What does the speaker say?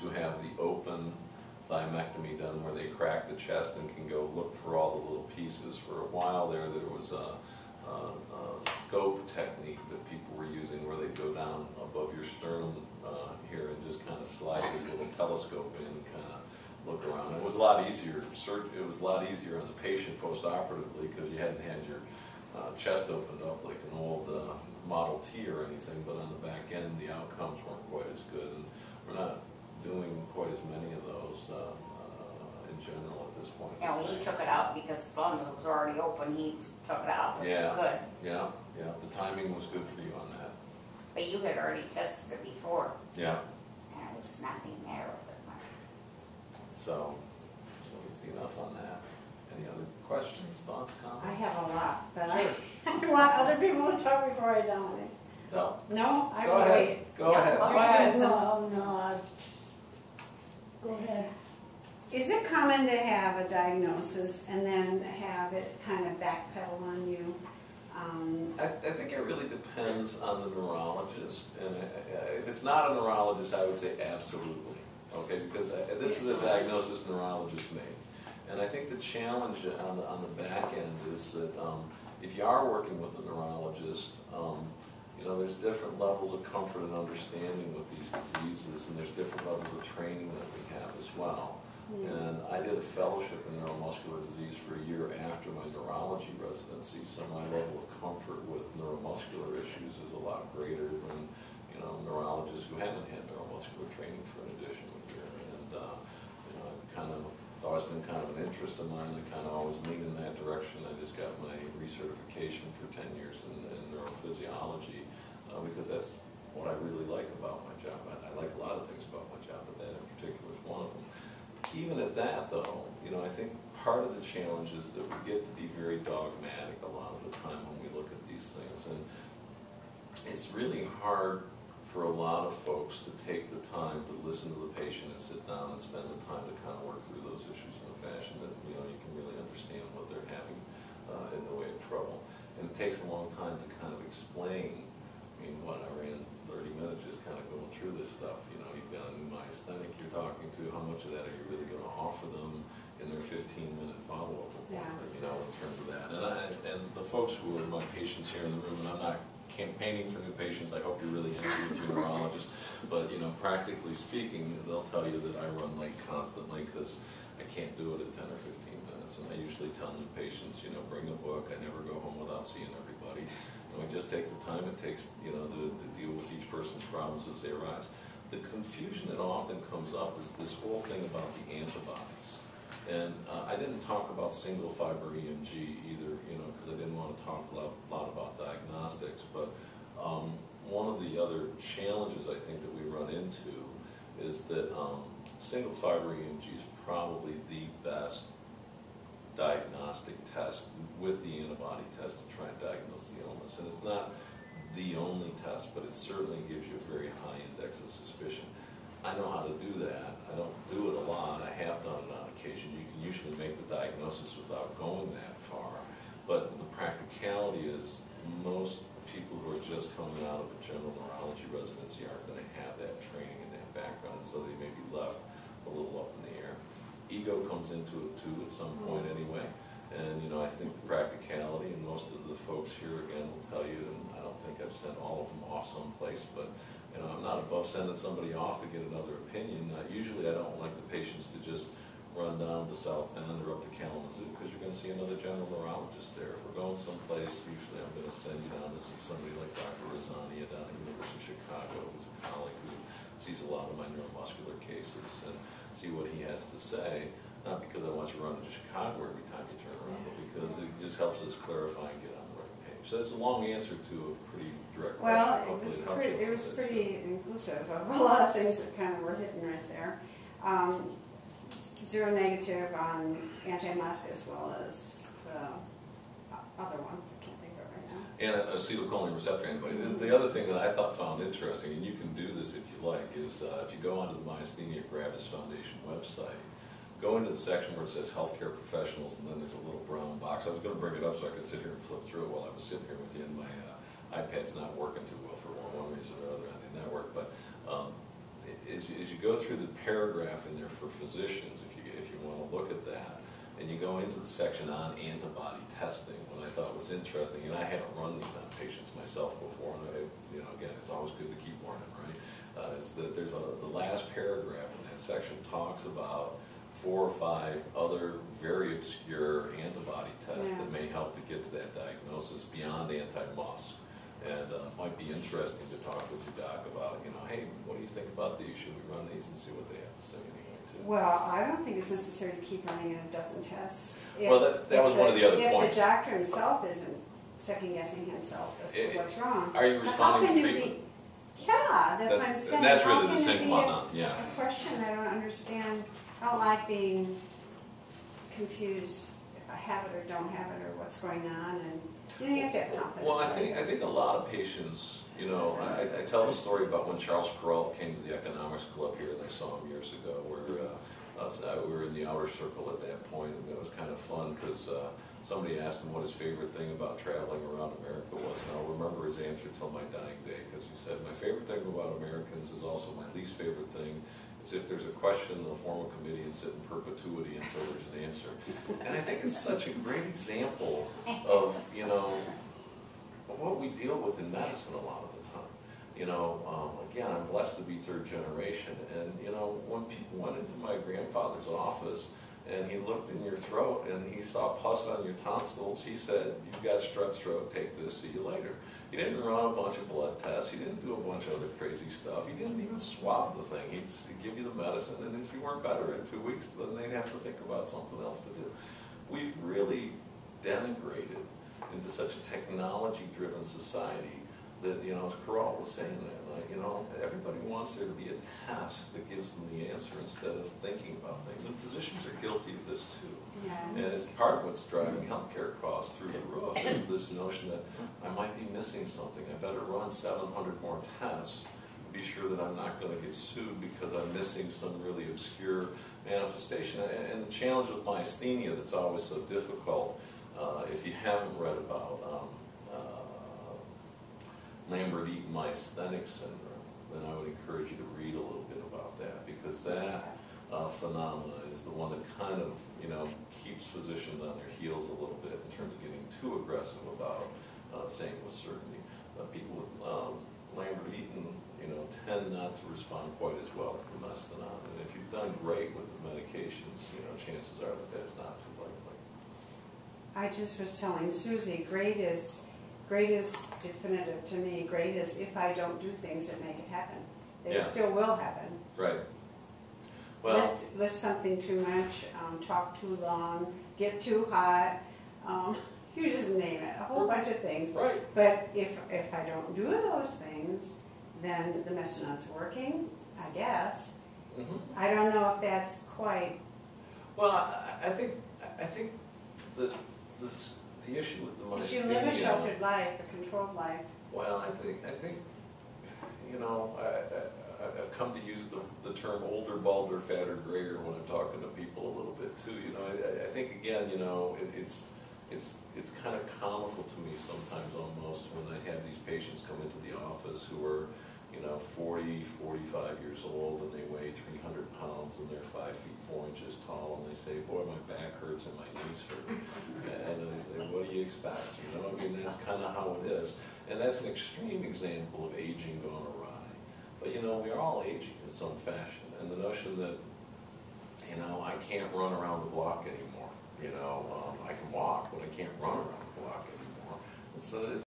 who have the open thymectomy done where they crack the chest and can go look for all the little pieces. For a while there was a scope technique that people were using where they go down above your sternum here and just kind of slide this little telescope in and kind of look around. It was a lot easier. It was a lot easier on the patient post-operatively because you hadn't had your chest opened up like an old Model T or anything, but on the back end the outcomes weren't quite as good, and we're not doing quite as many of those in general at this point. Yeah, well, he took it out because as long as it was already open, he took it out, which was good. Yeah, yeah, the timing was good for you on that. But you had already tested it before. Yeah. And there was nothing there with it. So easy enough on that. Any other questions, thoughts, comments? I have a lot, but Sure. I want other people to talk before I dominate. No. No? I Go will ahead. wait. Go ahead. Go ahead. No, go ahead. Is it common to have a diagnosis and then have it kind of backpedal on you? I think it really depends on the neurologist, and if it's not a neurologist, I would say absolutely, okay, because this is a diagnosis neurologists make. And I think the challenge on the back end is that if you are working with a neurologist, you know, there's different levels of comfort and understanding with these diseases, and there's different levels of training that we have as well. And I did a fellowship in neuromuscular disease for a year after my neurology residency, so my level of comfort with neuromuscular issues is a lot greater than, you know, neurologists who haven't had neuromuscular training for an additional year. And you know, it's always been kind of an interest of mine. I kind of always lean in that direction. I just got my recertification for 10 years in neurophysiology because that's what I really like about my job. I like a lot of things about my job, but that in particular is one of them. Even at that, though, you know, I think part of the challenge is that we get to be very dogmatic a lot of the time when we look at these things. And it's really hard for a lot of folks to take the time to listen to the patient and sit down and spend the time to kind of work through those issues in a fashion that, you know, you can really understand what they're having in the way of trouble. And it takes a long time to kind of explain. I mean, what, I ran 30 minutes just kind of going through this stuff. You know, you've got a new myasthenic you're talking to. How much of that are you really going to offer them in their 15-minute follow-up appointment, you know, in terms of that? And the folks who are my patients here in the room, and I'm not campaigning for new patients, I hope you're really happy with your neurologist, but, you know, practically speaking, they'll tell you that I run late constantly because I can't do it in 10 or 15 minutes. And I usually tell new patients, you know, bring a book. I never go home without seeing everybody. And we just take the time it takes, you know, to deal with each person's problems as they arise. The confusion that often comes up is this whole thing about the antibodies. And I didn't talk about single fiber EMG either, you know, because I didn't want to talk a lot about diagnostics. But one of the other challenges I think that we run into is that single fiber EMG is probably the best diagnostic test with the antibody test to try and diagnose the illness. And it's not the only test, but it certainly gives you a very high index of suspicion. I know how to do that. I don't do it a lot. I have done it on occasion. You can usually make the diagnosis without going that far. But the practicality is most people who are just coming out of a general neurology residency aren't going to have that training and that background, so they may be left a little up in the air. Ego comes into it too at some point anyway, and you know, I think the practicality, and most of the folks here again will tell you, and I don't think I've sent all of them off someplace, but you know, I'm not above sending somebody off to get another opinion. Usually I don't like the patients to just run down to South Bend or up to Kalamazoo because you're going to see another general neurologist there. If we're going someplace, usually I'm going to send you down to see somebody like Dr. Rosania down at the University of Chicago, who's a colleague who sees a lot of my neuromuscular cases, and see what he has to say. Not because I want you to run to Chicago every time you turn around, but because it just helps us clarify and get on the right page. So that's a long answer to a pretty direct question. Well, it was pretty inclusive of a lot of things that kind of were hidden right there. Zero negative on anti-mask as well as the other one. I can't think of it right now. And acetylcholine receptor antibody. The other thing that I found interesting, and you can do this if you like, is if you go onto the Myasthenia Gravis Foundation website, go into the section where it says healthcare professionals, and then there's a little brown box. I was going to bring it up so I could sit here and flip through it while I was sitting here with you, and my iPad's not working too well for one reason or another on the network. But as you go through the paragraph in there for physicians, if you want to look at that, and you go into the section on antibody testing, what I thought was interesting, and I haven't run these on patients myself before, and again, it's always good to keep learning, right? Is that there's the last paragraph in that section talks about 4 or 5 other very obscure antibody tests that may help to get to that diagnosis beyond anti-MuSK. And it might be interesting to talk with your doc about, hey, what do you think about these? Should we run these and see what they have to say anyway, too? Well, I don't think it's necessary to keep running a dozen tests. Well, that was one of the other points. If the doctor himself isn't second-guessing himself as to what's wrong. Are you responding to treatment? Yeah, that's what I'm saying. That's really How the can it same be one, yeah. a question I don't understand? I don't like being confused if I have it or don't have it or what's going on, and you have to have confidence. Well, I think a lot of patients, I tell the story about when Charles Perrault came to the Economics Club here, and I saw him years ago, where we were in the outer circle at that point, and it was kind of fun because somebody asked him what his favorite thing about traveling around America was, and I'll remember his answer till my dying day, because he said, my favorite thing about Americans is also my least favorite thing. It's if there's a question, they'll form a committee and sit in perpetuity until there's an answer. And I think it's such a great example of, of what we deal with in medicine a lot of the time. Again, I'm blessed to be 3rd generation, and when people went into my grandfather's office and he looked in your throat and he saw pus on your tonsils, he said, you've got strep throat, take this, see you later. He didn't run a bunch of blood tests, he didn't do a bunch of other crazy stuff, he didn't even swab the thing, he'd give you the medicine, and if you weren't better in 2 weeks, then they'd have to think about something else to do. We've really denigrated into such a technology-driven society that, as Carol was saying that, everybody wants there to be a test that gives them the answer instead of thinking about things. And physicians are guilty of this too. Yeah. And it's part of what's driving healthcare costs through the roof is this notion that I might be missing something. I better run 700 more tests to be sure that I'm not going to get sued because I'm missing some really obscure manifestation. And the challenge with myasthenia that's always so difficult, if you haven't read about Lambert-Eaton myasthenic syndrome, then I would encourage you to read a little bit about that, because that phenomena is the one that kind of, keeps physicians on their heels a little bit in terms of getting too aggressive about saying with certainty. People with Lambert-Eaton, tend not to respond quite as well to the methadone. And if you've done great with the medications, chances are that that's not too likely. I just was telling Susie, great is definitive to me. Great is if I don't do things that make it happen. They still will happen. Right. Well, lift something too much, talk too long, get too hot, you just name it, a whole bunch of things. Right. But if I don't do those things, then the methadon's working, I guess. mm-hmm. I don't know if that's quite. Well, I think the issue with the myasthenia. If you live a sheltered life, a controlled life. Well, I think I've come to use the term older, balder, fatter, grayer when I'm talking to people a little bit too. I think again, it's kind of comical to me sometimes almost when I have these patients come into the office who are 40, 45 years old, and they weigh 300 pounds and they're 5 feet 4 inches tall, and they say, boy, my back hurts and my knees hurt. And I say, what do you expect? That's kind of how it is. And that's an extreme example of aging gone awry. But we're all aging in some fashion, and the notion that, I can't run around the block anymore. I can walk, but I can't run around the block anymore. And so